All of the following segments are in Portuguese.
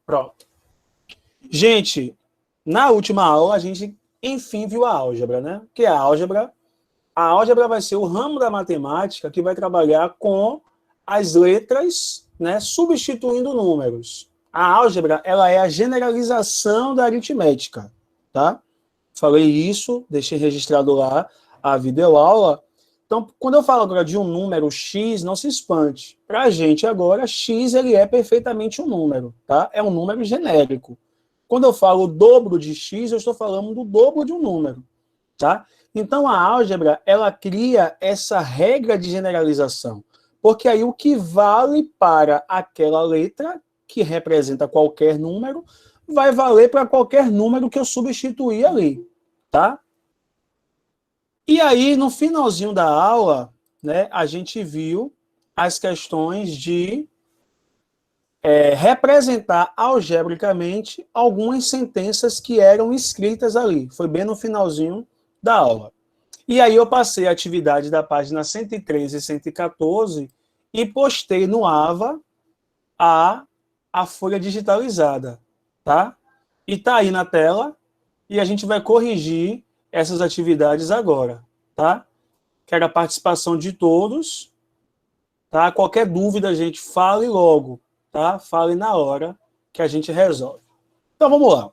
Pronto. Gente, na última aula, a gente, enfim, viu a álgebra, né? Que é a álgebra vai ser o ramo da matemática que vai trabalhar com as letras, né, substituindo números. A álgebra, ela é a generalização da aritmética, tá? Falei isso, deixei registrado lá a videoaula. Então, quando eu falo agora de um número x, não se espante. Para a gente agora, x ele é perfeitamente um número, tá? É um número genérico. Quando eu falo dobro de x, eu estou falando do dobro de um número, tá? Então, a álgebra, ela cria essa regra de generalização, porque aí o que vale para aquela letra, que representa qualquer número, vai valer para qualquer número que eu substituir ali, tá? E aí, no finalzinho da aula, né, a gente viu as questões de representar algebricamente algumas sentenças que eram escritas ali. Foi bem no finalzinho da aula. E aí eu passei a atividade da página 113 e 114 e postei no AVA a folha digitalizada, tá? E tá aí na tela e a gente vai corrigir essas atividades agora, tá? Quero a participação de todos, tá? Qualquer dúvida, gente, fale logo, tá? Fale na hora que a gente resolve. Então vamos lá.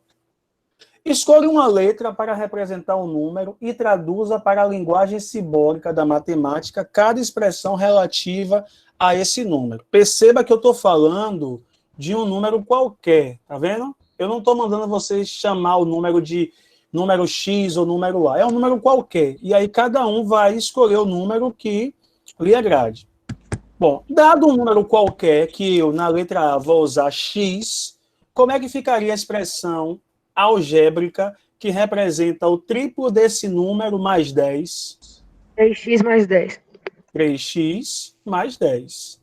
Escolha uma letra para representar um número e traduza para a linguagem simbólica da matemática cada expressão relativa a esse número. Perceba que eu estou falando de um número qualquer, tá vendo? Eu não estou mandando vocês chamar o número de número X ou número A. É um número qualquer. E aí cada um vai escolher o número que lhe agrade. Bom, dado um número qualquer, que eu, na letra A, vou usar X, como é que ficaria a expressão algébrica que representa o triplo desse número mais 10? 3x mais 10. 3x mais 10.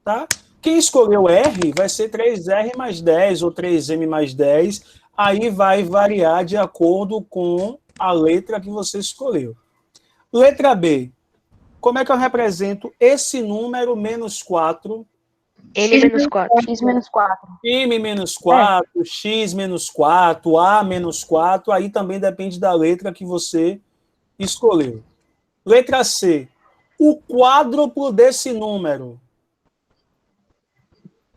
Tá? Quem escolheu R vai ser 3R mais 10 ou 3M mais 10. Aí vai variar de acordo com a letra que você escolheu. Letra B. Como é que eu represento esse número menos 4? N menos 4. X menos 4. M menos 4, X menos 4, A menos 4, aí também depende da letra que você escolheu. Letra C. O quádruplo desse número.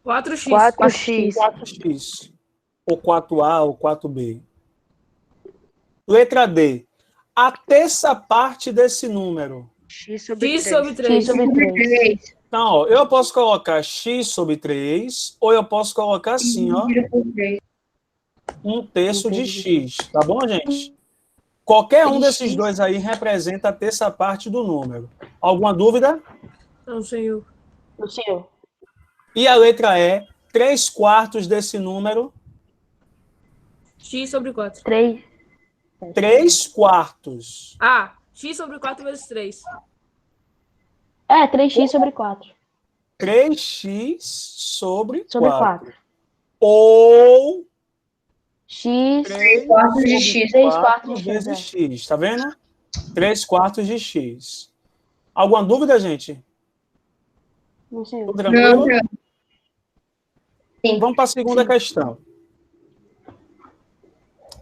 4x. 4x. Ou 4A ou 4B. Letra D. A terça parte desse número. X sobre 3. X sobre 3. Então, ó, eu posso colocar x sobre 3, ou eu posso colocar assim, ó, 1/3 de x. Tá bom, gente? Qualquer um desses dois aí representa a terça parte do número. Alguma dúvida? Não, senhor. O senhor. E a letra E, 3/4 desse número? X sobre 4. 3. 3/4. Ah, x sobre 4 vezes 3. 3x sobre 4. 3x sobre Sobre 4. 4. Ou X. 3 quartos de sobre x. 3 quartos de vezes x. x. Tá vendo? 3/4 de x. Alguma dúvida, gente? Não, senhor. Tudo tranquilo? Não. Sim. Vamos para a segunda questão.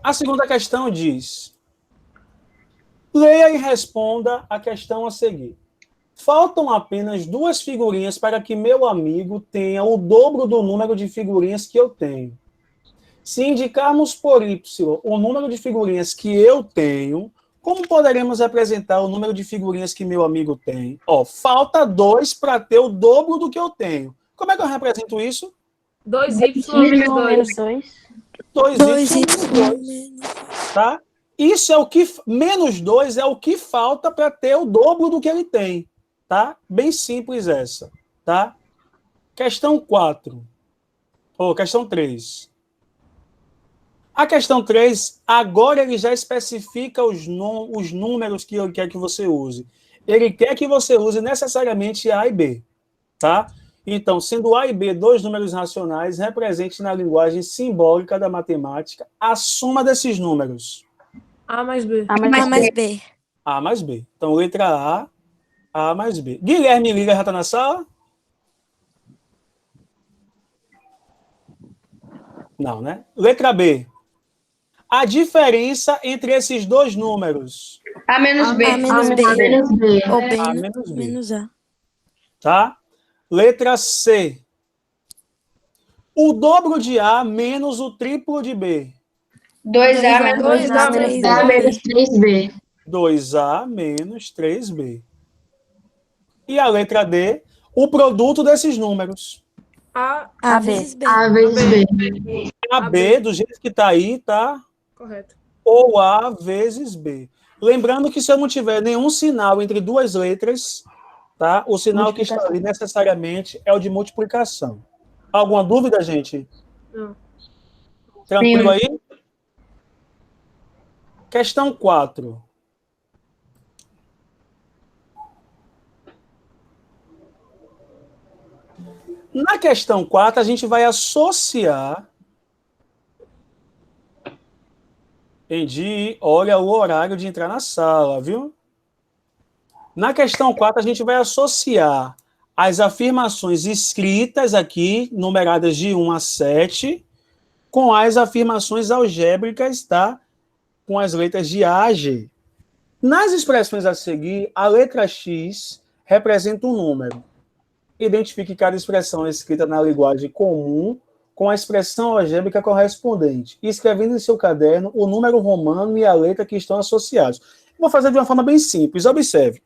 A segunda questão diz: leia e responda a questão a seguir. Faltam apenas 2 figurinhas para que meu amigo tenha o dobro do número de figurinhas que eu tenho. Se indicarmos por Y o número de figurinhas que eu tenho, como poderemos representar o número de figurinhas que meu amigo tem? Ó, falta 2 para ter o dobro do que eu tenho. Como é que eu represento isso? 2y menos 2. 2y menos 2. Tá? Isso é o que... Menos 2 é o que falta para ter o dobro do que ele tem. Tá? Bem simples essa. Tá? Questão 4. Ou questão 3. A questão 3, agora ele já especifica os números que ele quer que você use. Ele quer que você use necessariamente A e B. Tá? Então, sendo A e B 2 números racionais, represente na linguagem simbólica da matemática a soma desses números. A mais B. A mais B. A mais B. Então, letra A mais B. Guilherme Lira já está na sala? Não, né? Letra B. A diferença entre esses dois números. A menos B. A menos B. A menos B. Ou B A menos B. menos A. Tá? Letra C. O dobro de A menos o triplo de B. 2A menos 2A menos 2A menos 3B. 2A menos 3B. E a letra D, o produto desses números. A vezes B. A vezes B. AB, do jeito que está aí, tá? Correto. Ou A vezes B. Lembrando que se eu não tiver nenhum sinal entre duas letras, tá? O sinal que está ali necessariamente é o de multiplicação. Alguma dúvida, gente? Não. Tranquilo aí? Questão 4. Na questão 4, a gente vai associar. Entendi. Olha o horário de entrar na sala, viu? Na questão 4, a gente vai associar as afirmações escritas aqui, numeradas de 1 a 7, com as afirmações algébricas, tá? Com as letras de A a G. Nas expressões a seguir, a letra X representa um número. Identifique cada expressão escrita na linguagem comum com a expressão algébrica correspondente, escrevendo em seu caderno o número romano e a letra que estão associados. Vou fazer de uma forma bem simples. Observe.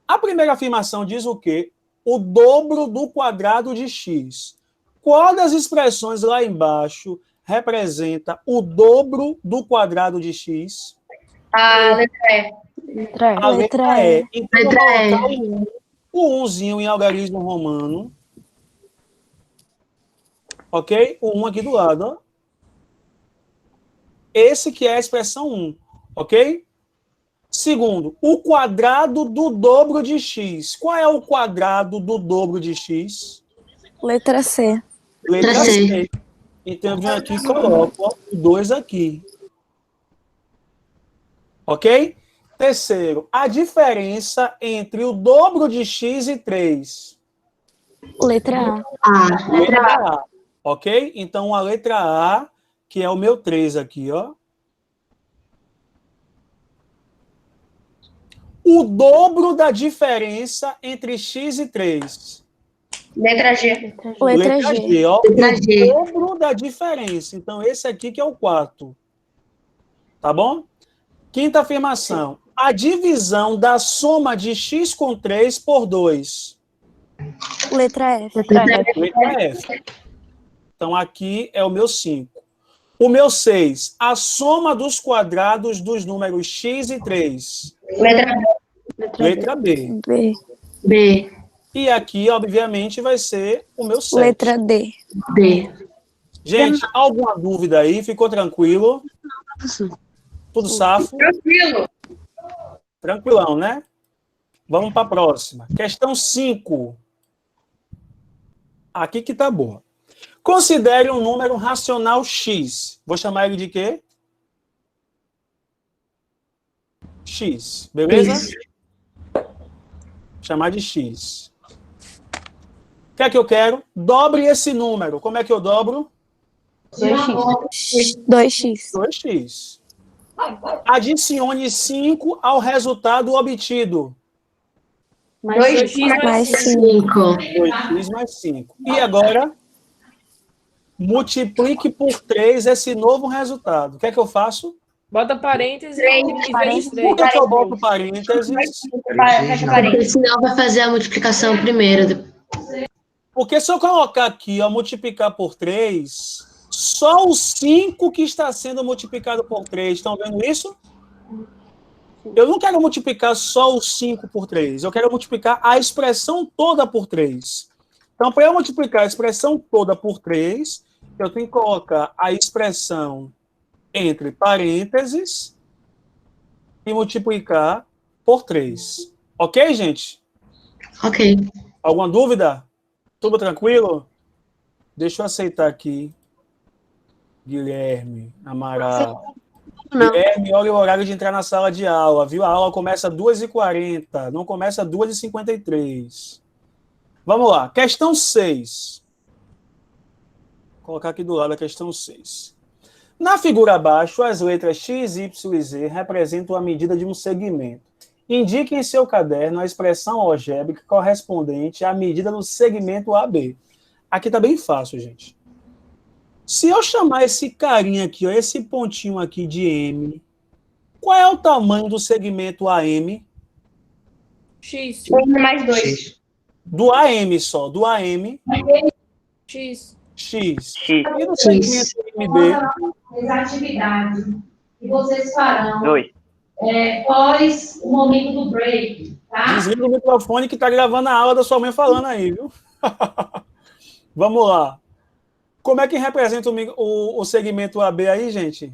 A primeira afirmação diz o quê? O dobro do quadrado de x. Qual das expressões lá embaixo representa o dobro do quadrado de x? A letra E. A letra E. Então, eu vou Letra colocar o 1zinho em algarismo romano. Ok? O 1 aqui do lado. Ó. Esse que é a expressão 1. Ok? Segundo, o quadrado do dobro de x. Qual é o quadrado do dobro de x? Letra C. Letra C. Então, eu venho aqui e coloco ó, o 2 aqui. Ok? Terceiro, a diferença entre o dobro de x e 3. Letra A. Letra A. Ok? Então, a letra A, que é o meu 3 aqui, ó. O dobro da diferença entre x e 3. Letra G. Letra G. Ó. Letra G. O dobro da diferença. Então, esse aqui que é o quarto. Tá bom? Quinta afirmação. A divisão da soma de x com 3 por 2. Letra F. Letra F. Então, aqui é o meu 5. O meu 6. A soma dos quadrados dos números x e 3. Letra B. Letra B. B. B. E aqui, obviamente, vai ser o meu 7. Letra D. D. Gente, alguma dúvida aí? Ficou tranquilo? Tudo safo? Tranquilo. Tranquilão, né? Vamos para a próxima. Questão 5. Aqui que tá boa. Considere um número racional x. Vou chamar ele de quê? X. Beleza? Chamar de x. O que é que eu quero? Dobre esse número. Como é que eu dobro? 2x. 2x. Adicione 5 ao resultado obtido. 2x Mais 5. 2x mais 5. E agora, multiplique por 3 esse novo resultado. O que é que eu faço? Bota parênteses Três. e vezes Por 3. que eu boto parênteses? Fecha parênteses. Senão vai fazer a multiplicação primeiro. Porque se eu colocar aqui, ó, multiplicar por 3, só o 5 que está sendo multiplicado por 3. Estão vendo isso? Eu não quero multiplicar só o 5 por 3. Eu quero multiplicar a expressão toda por 3. Então, para eu multiplicar a expressão toda por 3, eu tenho que colocar a expressão entre parênteses e multiplicar por 3. Ok, gente? Ok. Alguma dúvida? Tudo tranquilo? Deixa eu aceitar aqui. Guilherme Amaral. Não. Guilherme, olha o horário de entrar na sala de aula, viu? A aula começa às 2h40, não começa às 2h53. Vamos lá. Questão 6. colocar aqui do lado a questão 6. Na figura abaixo, as letras X, Y e Z representam a medida de um segmento. Indique em seu caderno a expressão algébrica correspondente à medida do segmento AB. Aqui está bem fácil, gente. Se eu chamar esse carinha aqui, ó, esse pontinho aqui de M, qual é o tamanho do segmento AM? X. 1 mais 2. Do AM só, do AM, X. X. X. E do segmento MB? As atividades que vocês farão 2. Pós o momento do break, tá? Desliga o microfone que está gravando a aula da sua mãe falando aí, viu? Vamos lá. Como é que representa o segmento AB aí, gente?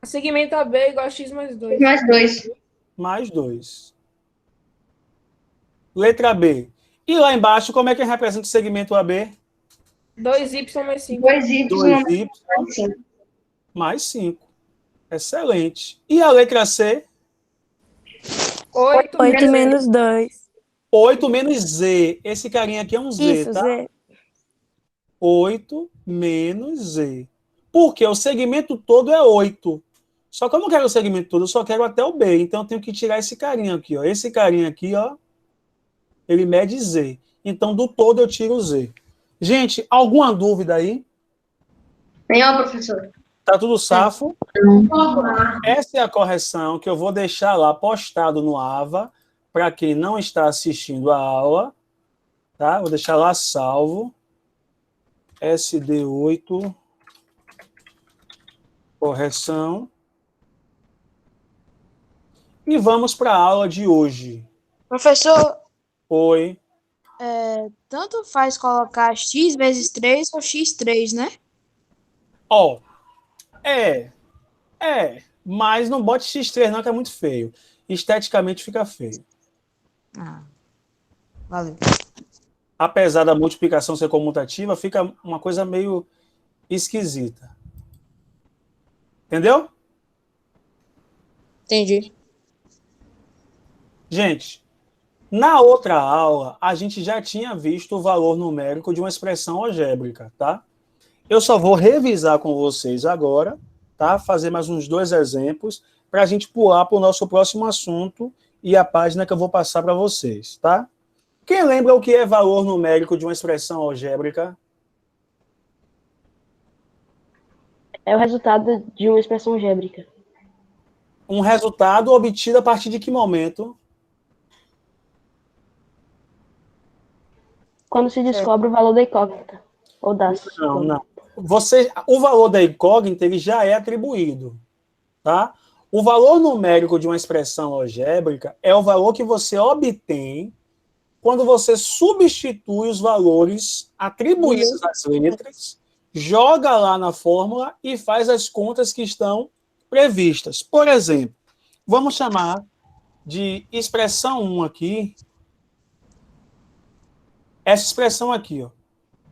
Segmento AB é igual a X mais 2. Mais 2. Mais 2. Letra B. E lá embaixo, como é que representa o segmento AB? 2Y mais 5. 2y 2y mais 5. mais 5. Excelente. E a letra C? 8 8 menos 2. 8 menos Z. Esse carinha aqui é um Z, Isso, tá? Z. 8 menos Z. Porque o segmento todo é 8. Só que eu não quero o segmento todo, eu só quero até o B. Então eu tenho que tirar esse carinha aqui, ó. Esse carinha aqui, ó, ele mede Z. Então do todo eu tiro o Z. Gente, alguma dúvida aí? Nenhum, professor. Tá tudo safo? Essa é a correção que eu vou deixar lá postado no AVA para quem não está assistindo a aula, tá? Vou deixar lá salvo. SD8 correção. E vamos para a aula de hoje. Professor, Oi. tanto faz colocar x vezes 3 ou x3, né? Ó, mas não bote X3 não, que é muito feio. Esteticamente fica feio. Valeu. Apesar da multiplicação ser comutativa, fica uma coisa meio esquisita. Entendeu? Entendi. Gente, na outra aula, a gente já tinha visto o valor numérico de uma expressão algébrica, tá? Eu só vou revisar com vocês agora, tá? Fazer mais uns 2 exemplos para a gente pular para o nosso próximo assunto e a página que eu vou passar para vocês, tá? Quem lembra o que é valor numérico de uma expressão algébrica? É o resultado de uma expressão algébrica. Um resultado obtido a partir de que momento? Quando se descobre o valor da incógnita. Ou das. Não. O valor da incógnita ele já é atribuído, tá? O valor numérico de uma expressão algébrica é o valor que você obtém quando você substitui os valores atribuídos às letras, joga lá na fórmula e faz as contas que estão previstas. Por exemplo, vamos chamar de expressão 1 aqui. Essa expressão aqui, ó.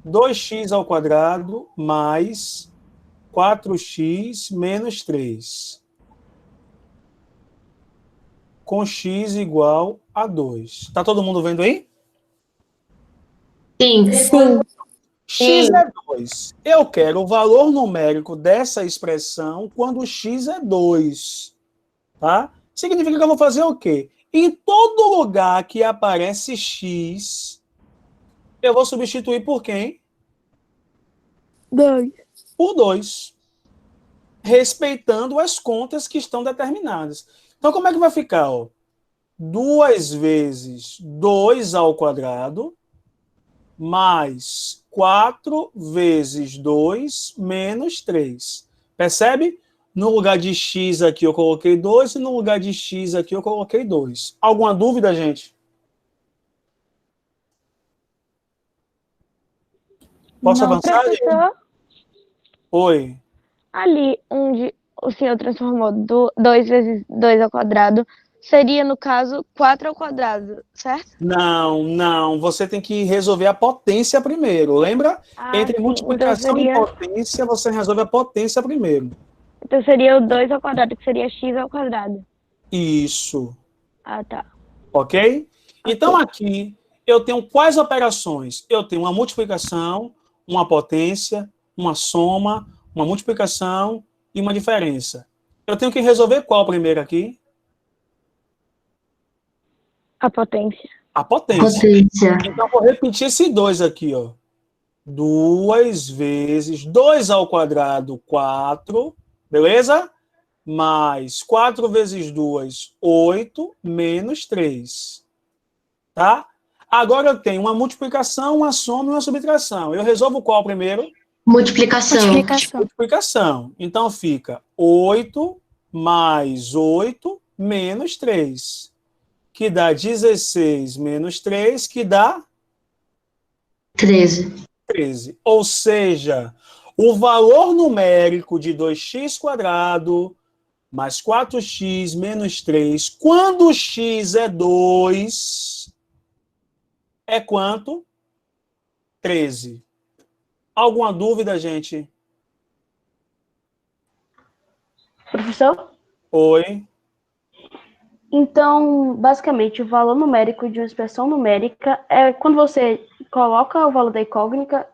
2x ao quadrado mais 4x menos 3. Com x igual a 2. Tá todo mundo vendo aí? Sim. X é 2. Eu quero o valor numérico dessa expressão quando x é 2. Tá? Significa que eu vou fazer o quê? Em todo lugar que aparece x, eu vou substituir por quem? 2. Por 2. Respeitando as contas que estão determinadas. Então, como é que vai ficar? Ó? 2 vezes 2 ao quadrado mais 4 vezes 2 menos 3. Percebe? No lugar de x aqui eu coloquei 2 e no lugar de x aqui eu coloquei 2. Alguma dúvida, gente? Posso avançar? Professor, Oi. ali onde o senhor transformou 2 vezes 2 ao quadrado, seria, no caso, 4 ao quadrado, certo? Não. Você tem que resolver a potência primeiro. Lembra? Entre Sim. multiplicação Então e potência, você resolve a potência primeiro. Então seria o 2 ao quadrado, que seria x ao quadrado. Isso. Ah, tá. Ok? Então, aqui, eu tenho quais operações? Eu tenho uma multiplicação, uma potência, uma soma, uma multiplicação e uma diferença. Eu tenho que resolver qual primeiro aqui? A potência. A potência. Potência. Então, eu vou repetir esse 2 aqui, ó. 2 vezes 2 ao quadrado, 4, beleza? Mais 4 vezes 2, 8, menos 3. Tá? Agora eu tenho uma multiplicação, uma soma e uma subtração. Eu resolvo qual primeiro? Multiplicação. Multiplicação. Então fica 8 mais 8 menos 3, que dá 16 menos 3, que dá 13. 13. Ou seja, o valor numérico de 2x² mais 4x menos 3, quando x é 2, é quanto? 13. Alguma dúvida, gente? Professor? Oi? Então, basicamente, o valor numérico de uma expressão numérica é quando você coloca o valor da incógnita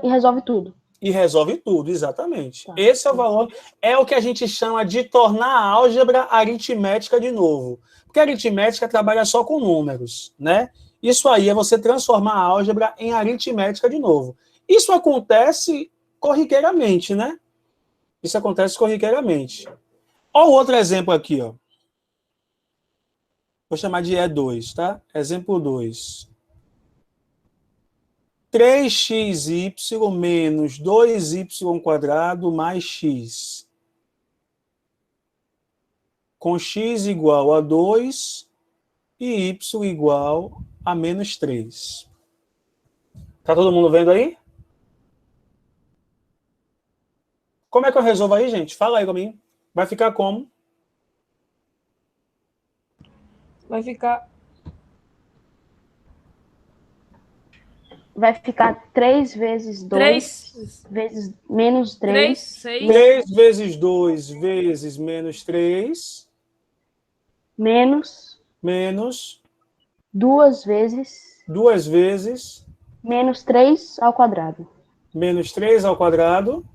e resolve tudo. E resolve tudo, exatamente. Tá. Esse é o valor, é o que a gente chama de tornar a álgebra aritmética de novo. Porque a aritmética trabalha só com números, né? Isso aí é você transformar a álgebra em aritmética de novo. Isso acontece corriqueiramente, né? Isso acontece corriqueiramente. Olha o outro exemplo aqui, ó. Vou chamar de E2, tá? Exemplo 2. 3xy menos 2y² mais x. Com x igual a 2 e y igual a menos 3. Tá todo mundo vendo aí? Como é que eu resolvo aí, gente? Fala aí comigo. Vai ficar como? Vai ficar Vai ficar 3 vezes 2 3, vezes menos 3, 3 6, 3 vezes 2 vezes menos 3 menos menos 2 vezes 2 vezes menos 3 ao quadrado. menos 3 ao quadrado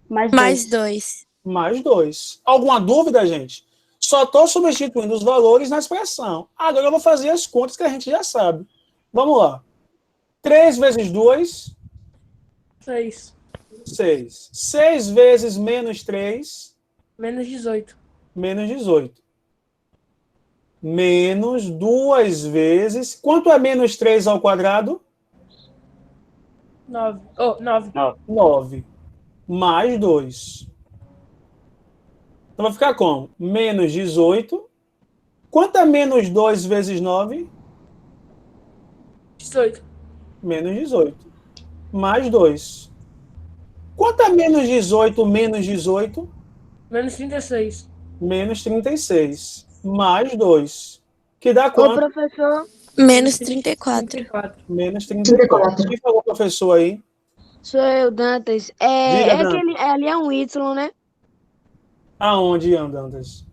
Mais 2. mais 2. Alguma dúvida, gente? Só estou substituindo os valores na expressão. Agora eu vou fazer as contas que a gente já sabe. Vamos lá. 3 vezes 2, 6, 6. 6 vezes menos 3, menos 18, menos 18. Menos 2 vezes... Quanto é menos 3 ao quadrado? 9. Oh, 9. 9. Mais 2. Então vai ficar como? Menos 18. Quanto é menos 2 vezes 9? 18. Menos 18. Mais 2. Quanto é menos 18 menos 18? Menos 36. Menos 36. Mais 2. Que dá Ô, quanto? professor, Menos 34. 34. Menos 34. Quem falou, professor, aí? sou eu, Dantas. Diga, Dantas. Ali é um Y, né? Aonde, Dantas?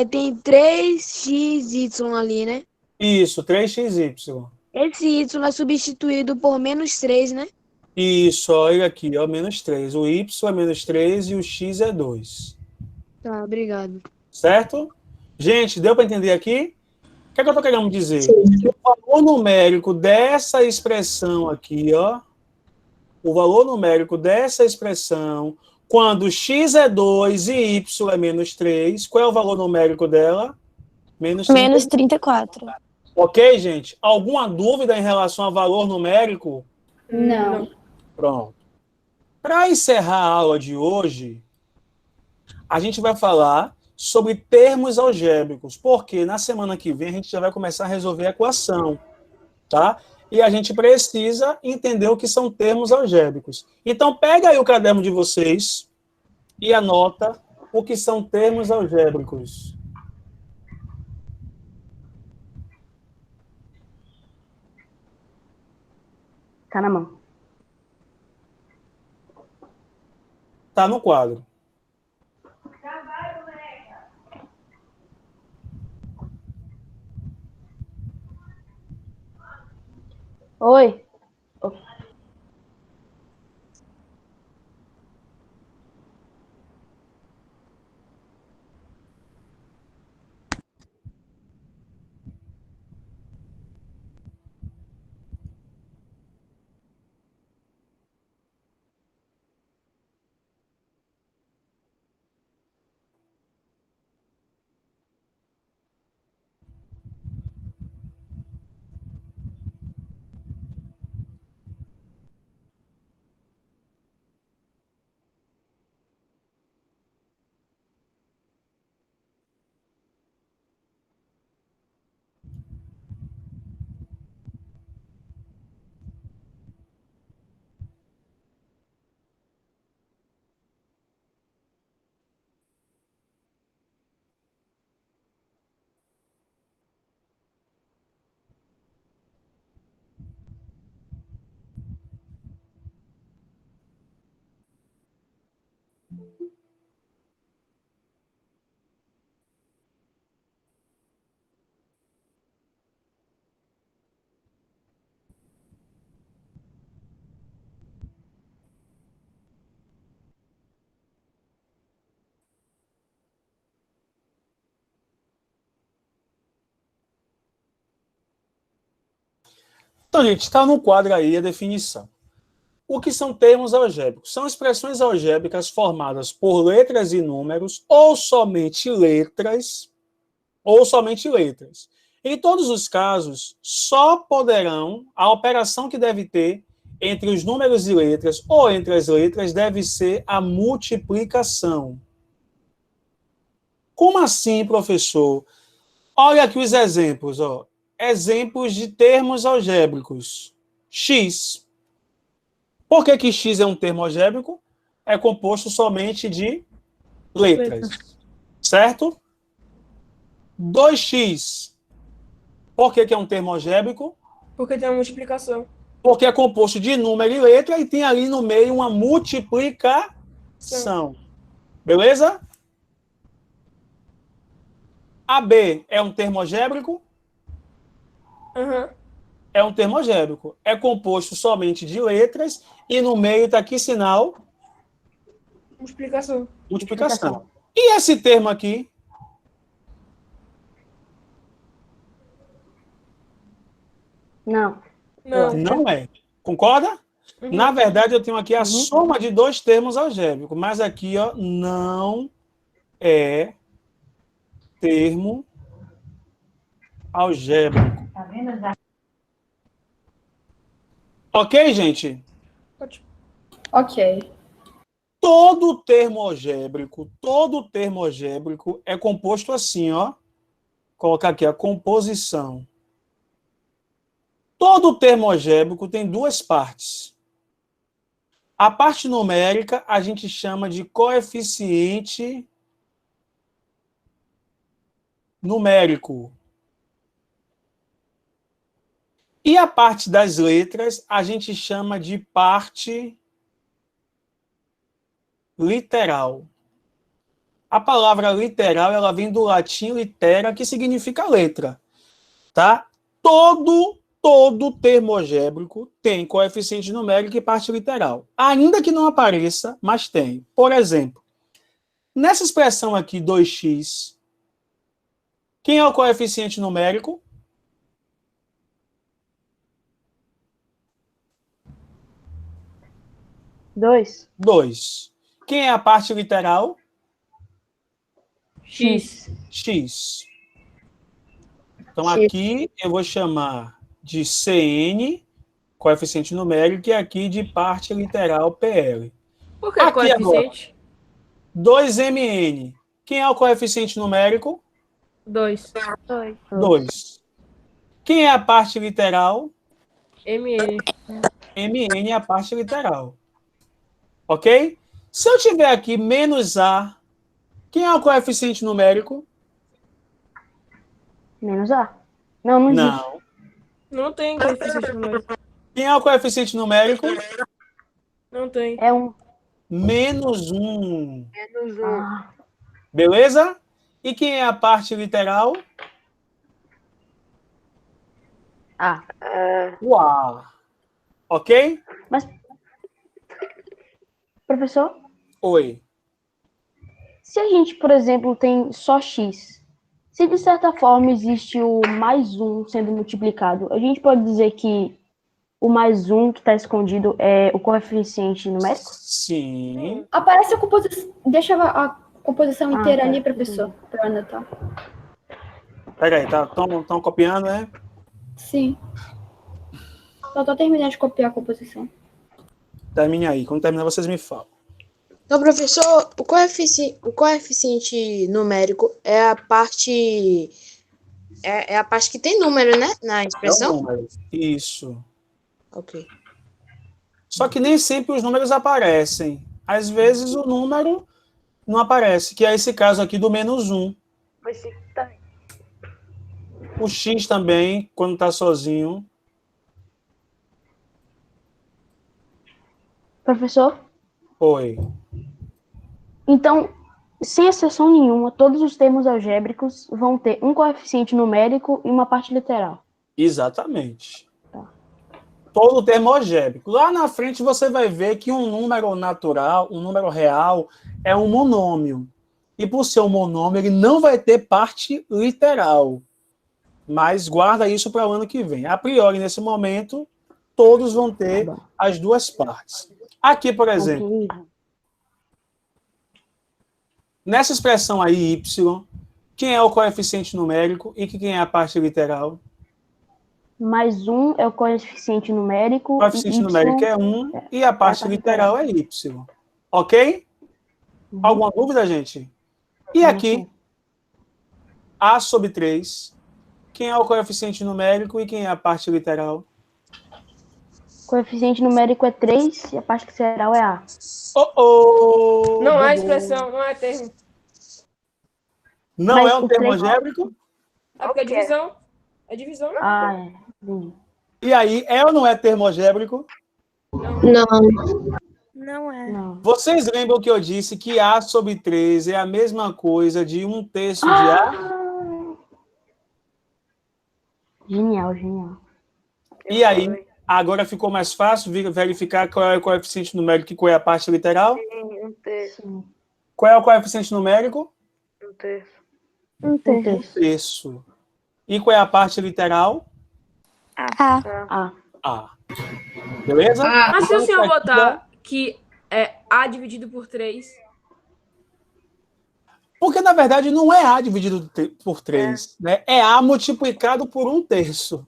Tem 3xy ali, né? Isso, 3xy. Esse Y é substituído por menos 3, né? Isso, olha aqui, ó, menos 3. O y é menos 3 e o x é 2. Tá, obrigado. Certo? Gente, deu para entender aqui? O que é que eu estou querendo dizer? Que o valor numérico dessa expressão aqui, ó, o valor numérico dessa expressão, quando x é 2 e y é menos 3, qual é o valor numérico dela? Menos 3. Menos 34. Ok, gente? Alguma dúvida em relação ao valor numérico? Não. Pronto. Para encerrar a aula de hoje, a gente vai falar sobre termos algébricos, porque na semana que vem a gente já vai começar a resolver a equação, tá? E a gente precisa entender o que são termos algébricos. Então, pega aí o caderno de vocês e anota o que são termos algébricos. Tá na mão. Tá no quadro. Oi. Então, gente, está no quadro aí a definição. O que são termos algébricos? São expressões algébricas formadas por letras e números, ou somente letras, Em todos os casos, só poderão, a operação que deve ter entre os números e letras, ou entre as letras, deve ser a multiplicação. Como assim, professor? Olha aqui os exemplos, ó. Exemplos de termos algébricos. X. Por que X é um termo algébrico? É composto somente de letras. Certo? 2x. Por que é um termo algébrico? Porque tem uma multiplicação. Porque é composto de número e letra e tem ali no meio uma multiplicação. Beleza? AB é um termo algébrico? Uhum. É um termo algébrico. É composto somente de letras e no meio está aqui sinal Multiplicação. multiplicação. E esse termo aqui? Não. Não. Não é. Concorda? Uhum. Na verdade, eu tenho aqui a soma de dois termos algébricos, mas aqui, ó, não é termo algébrico. Tá vendo? Ok, gente? Ok. Todo termo algébrico é composto assim, ó. Vou colocar aqui a composição. Todo termo algébrico tem duas partes. A parte numérica a gente chama de coeficiente numérico. E a parte das letras a gente chama de parte literal. A palavra literal, ela vem do latim litera, que significa letra, tá? Todo termo algébrico tem coeficiente numérico e parte literal. Ainda que não apareça, mas tem. Por exemplo, nessa expressão aqui, 2x, quem é o coeficiente numérico? 2. 2. Quem é a parte literal? X. X. Então, X. aqui eu vou chamar de CN, coeficiente numérico, e aqui de parte literal PL. Por que Aqui coeficiente? 2MN. Quem é o coeficiente numérico? 2. 2. Quem é a parte literal? MN. MN é a parte literal. Ok? Se eu tiver aqui menos A, quem é o coeficiente numérico? Menos A. Não existe. Não. Não tem coeficiente numérico. Quem é o coeficiente numérico? Não tem. É um. Menos 1. Ah, Beleza? E quem é a parte literal? A. O A. Ok? Mas, professor, Oi. se a gente, por exemplo, tem só X, se de certa forma existe o mais um sendo multiplicado, a gente pode dizer que o mais um que está escondido é o coeficiente numérico? Sim. Aparece a composição. Deixa a composição inteira tá. ali, professor, para anotar. Peraí, estão copiando, né? Sim. Só tô terminando de copiar a composição. Termine aí. Quando terminar, vocês me falam. Então, professor, o coeficiente numérico é a parte a parte que tem número, né, na É o expressão? número. Isso. Ok. Só que nem sempre os números aparecem. Às vezes o número não aparece, que é esse caso aqui do menos 1. O X também, quando está sozinho. Professor, Oi. Então, sem exceção nenhuma, todos os termos algébricos vão ter um coeficiente numérico e uma parte literal. Exatamente. Todo termo algébrico. Lá na frente você vai ver que um número natural, um número real, é um monômio. E por ser um monômio, ele não vai ter parte literal. Mas guarda isso para o ano que vem. A priori, nesse momento, todos vão ter as duas partes. Aqui, por exemplo, nessa expressão aí, y, quem é o coeficiente numérico e quem é a parte literal? Mais 1 é o coeficiente numérico. O coeficiente numérico é 1 e a parte literal é y. Ok? Alguma dúvida, gente? E aqui, a sobre 3, quem é o coeficiente numérico e quem é a parte literal? O coeficiente numérico é 3 e a parte literal é a. Não é expressão, não é termo. Não é um termo algébrico? É porque é divisão. É divisão. Ah, é. E aí, é ou não é termo algébrico? Não. Não é. Não. Vocês lembram que eu disse que A sobre 3 é a mesma coisa de 1/3 de A? Genial, genial. E aí, agora ficou mais fácil verificar qual é o coeficiente numérico e qual é a parte literal? Um terço. Qual é o coeficiente numérico? Um terço. Um terço. 1/3. E qual é a parte literal? A. A. Beleza? Mas se o senhor Então, isso aqui botar que é A dividido por 3, Porque, na verdade, não é A dividido por 3. Né? É A multiplicado por 1/3.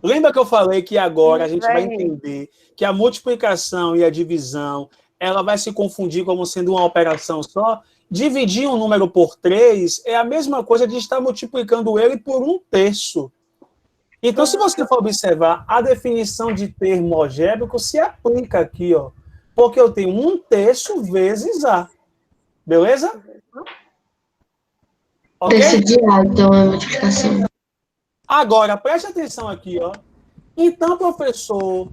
Lembra que eu falei que agora a gente vai entender que a multiplicação e a divisão ela vai se confundir como sendo uma operação só? Dividir um número por 3 é a mesma coisa de estar multiplicando ele por 1/3. Então, se você for observar, a definição de termo algébrico se aplica aqui, ó, porque eu tenho 1/3 vezes A. Beleza? Ok? Terço de A, então é multiplicação. Agora, preste atenção aqui, ó. Então, professor,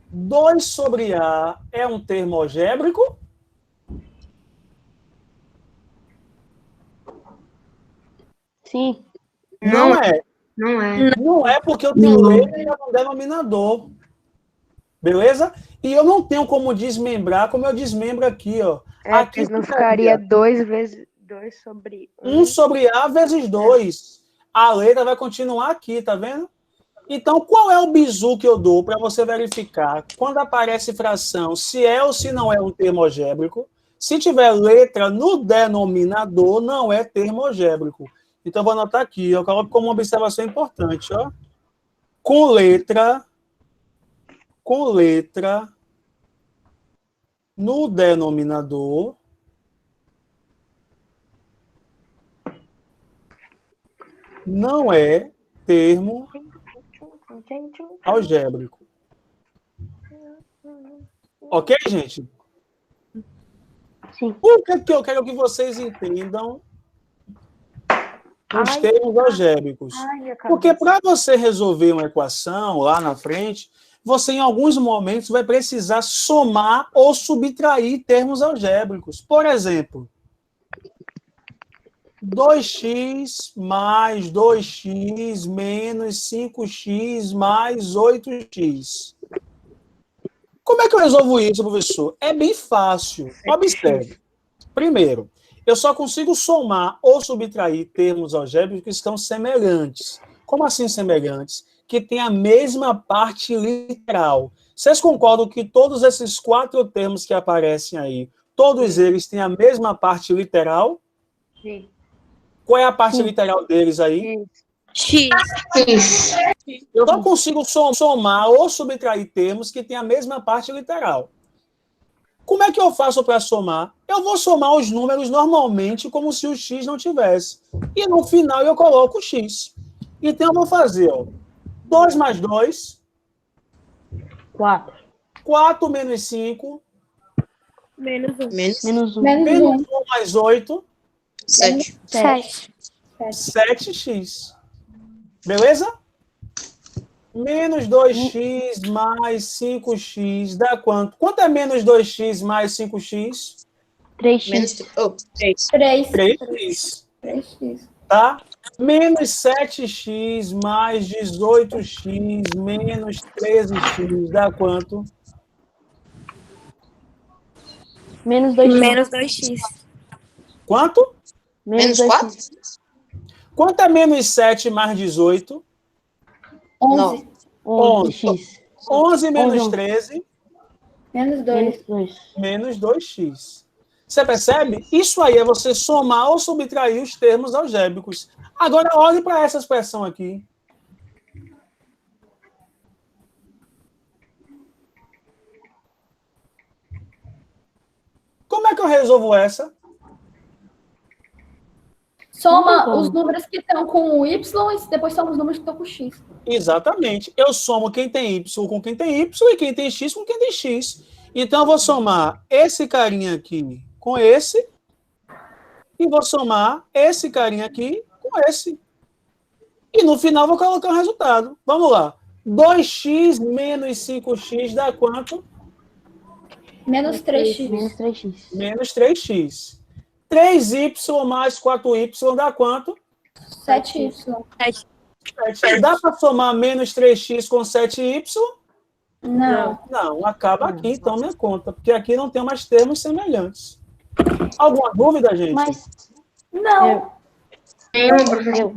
2 sobre A é um termo algébrico? Sim. Não é. Não é. Não é porque eu tenho letra no denominador. Beleza? E eu não tenho como desmembrar como eu desmembro aqui, ó. Aqui não ficaria 2 vezes 2 sobre 1 sobre A vezes 2. A letra vai continuar aqui, tá vendo? Então, qual é o bizu que eu dou para você verificar quando aparece fração, se é ou se não é um termo algébrico? Se tiver letra no denominador, não é termo algébrico. Então, eu vou anotar aqui, eu coloco como uma observação importante, ó. Com letra no denominador, não é termo algébrico. Ok, gente? Sim. O que eu quero que vocês entendam os termos algébricos? Porque para você resolver uma equação lá na frente, você em alguns momentos vai precisar somar ou subtrair termos algébricos. Por exemplo, 2x mais 2x menos 5x mais 8x. Como é que eu resolvo isso, professor? É bem fácil. Observe. Primeiro, eu só consigo somar ou subtrair termos algébricos que estão semelhantes. Como assim semelhantes? Que tem a mesma parte literal. Vocês concordam que todos esses 4 termos que aparecem aí, todos eles têm a mesma parte literal? Sim. Qual é a parte literal deles aí? X. X. Eu não consigo somar ou subtrair termos que têm a mesma parte literal. Como é que eu faço para somar? Eu vou somar os números normalmente como se o x não tivesse. E no final eu coloco o x. Então eu vou fazer, ó, 2 mais 2. 4. 4 menos 5. menos 1. Menos 1. Menos 1 mais 8. Menos 2x mais 5x dá quanto? Quanto é menos 2x mais 5x? 3x. Menos 3. 3x. 3x. Tá? Menos 7x mais 18x menos 13x dá quanto? Menos 2x. Menos 2x. Quanto? Menos 2x. 4? Quanto é menos 7 mais 18? 11. 11x. 11 menos 11. 13 Menos 2. Menos 2. menos 2x. Você percebe? Isso aí é você somar ou subtrair os termos algébricos. Agora, olhe para essa expressão aqui. Como é que eu resolvo essa? Soma os números que estão com o y e depois soma os números que estão com x. Exatamente. Eu somo quem tem y com quem tem y e quem tem x com quem tem x. Então, eu vou somar esse carinha aqui com esse e vou somar esse carinha aqui com esse. E no final, eu vou colocar o resultado. Vamos lá. 2x menos 5x dá quanto? Menos 3x. Menos 3x. Menos 3x. 3y mais 4y dá quanto? 7y. 7. Dá para somar menos 3x com 7y? Não. Não, acaba aqui, então minha conta, porque aqui não tem mais termos semelhantes. Alguma dúvida, gente? Mas Não. eu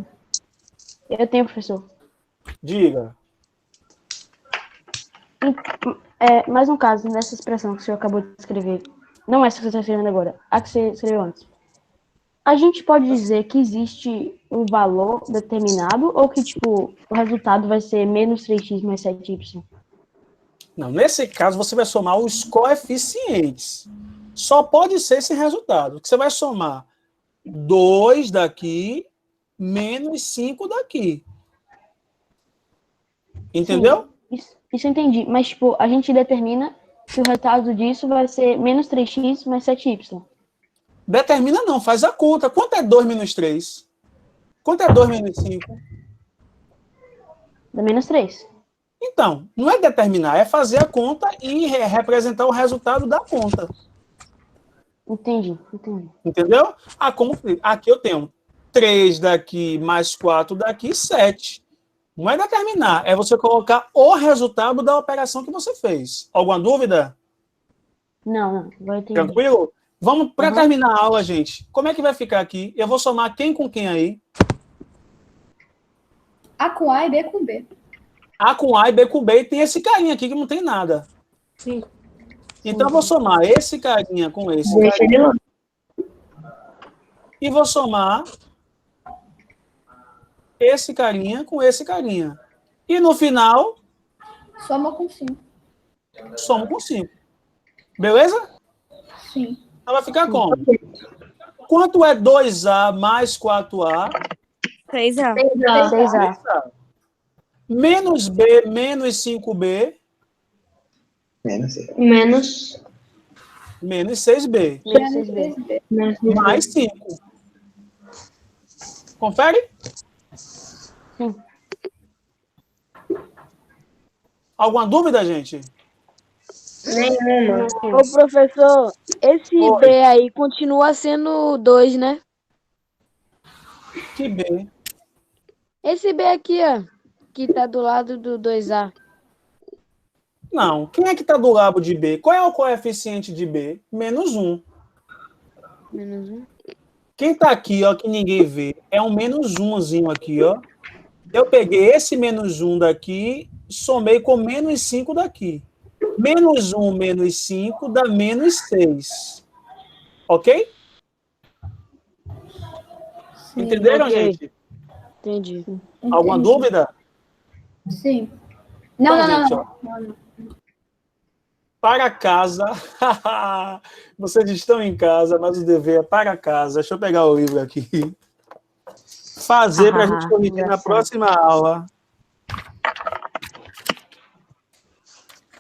tenho, professor. Diga. Mais um caso nessa expressão que o senhor acabou de escrever. Não essa que você está escrevendo agora, a que você escreveu antes. A gente pode dizer que existe um valor determinado ou que, tipo, o resultado vai ser menos 3x mais 7y? Não, nesse caso, você vai somar os coeficientes. Só pode ser esse resultado, que você vai somar 2 daqui menos 5 daqui. Entendeu? Sim, isso eu entendi. Mas, tipo, a gente determina que o resultado disso vai ser menos 3x mais 7y. Determina não, faz a conta. Quanto é 2 menos 3? Quanto é 2 menos 5? Dá menos 3. Então, não é determinar, é fazer a conta e representar o resultado da conta. Entendi. Entendeu? Aqui eu tenho 3 daqui mais 4 daqui, 7. Não é determinar, é você colocar o resultado da operação que você fez. Alguma dúvida? Não, vai entender. Tranquilo? Vamos para terminar a aula, gente. Como é que vai ficar aqui? Eu vou somar quem com quem aí? A com A e B com B. A com A e B com B, e tem esse carinha aqui que não tem nada. Sim. Então, eu vou somar esse carinha com esse Deixa ele lá. e vou somar esse carinha com esse carinha. E no final, Soma com 5. somo com 5. Beleza? Sim. Então vai ficar como? Quanto é 2A mais 4A? 3A. 6A. Menos B menos 5B Menos. menos 6B. Menos 6B. Mais 5. Confere? Sim. Alguma dúvida, gente? Nenhuma. Ô, professor, esse Oi. B aí continua sendo 2, né? Que B. Esse B aqui, ó, que tá do lado do 2A. Não. Quem é que está do lado de B? Qual é o coeficiente de B? Menos 1. Menos 1. Quem está aqui, ó, que ninguém vê, é um menos 1zinho aqui, ó. Eu peguei esse menos 1 daqui, somei com menos 5 daqui. Menos 1 menos 5 dá menos 6. Ok? Sim, Entenderam, ok. gente? Entendi. Alguma dúvida? Sim. Então, Não. gente, ó, para casa. Vocês estão em casa, mas o dever é para casa. Deixa eu pegar o livro aqui. Fazer para a gente corrigir na engraçado. próxima aula.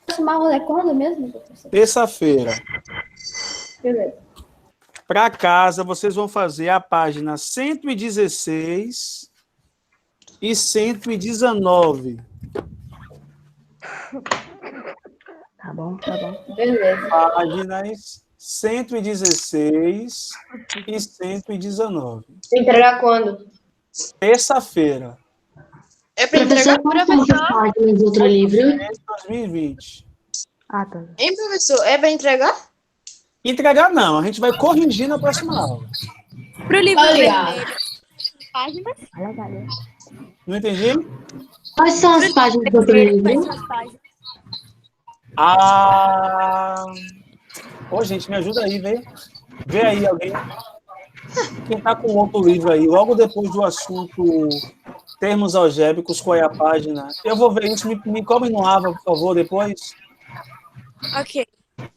Próxima aula é quando mesmo, professor? Terça-feira. Beleza. Para casa, vocês vão fazer a página 116 e 119. Tá bom, tá bom. Beleza. Páginas 116 e 119. Entregar quando? Terça-feira, É para entregar, Professor, quantas são as páginas do outro livro? 2020. Ah, tá. hein, professor? É para entregar? Entregar não, a gente vai corrigir na próxima aula. Pro livro Tá ligado. vermelho, páginas. Legal. Não entendi? Quais são as páginas do outro Quais livro? são as páginas? Ô, gente, me ajuda aí, vê aí alguém. Quem tá com outro livro aí, logo depois do assunto termos algébricos, qual é a página? Eu vou ver isso, me cobre no AVA, por favor, depois. Ok.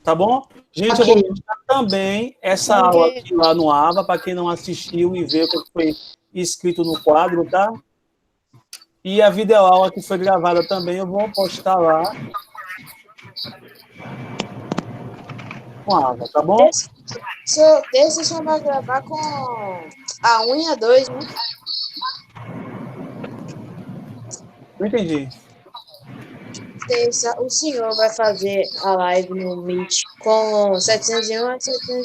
Tá bom? Gente, eu vou postar também essa aula aqui lá no AVA, para quem não assistiu e ver o que foi escrito no quadro, tá? E a videoaula que foi gravada também, eu vou postar lá com a AVA, tá bom? Terça só vai gravar com a 1 e a 2, né? Não entendi. Terça, o senhor vai fazer a live no Meet com 701 a 702.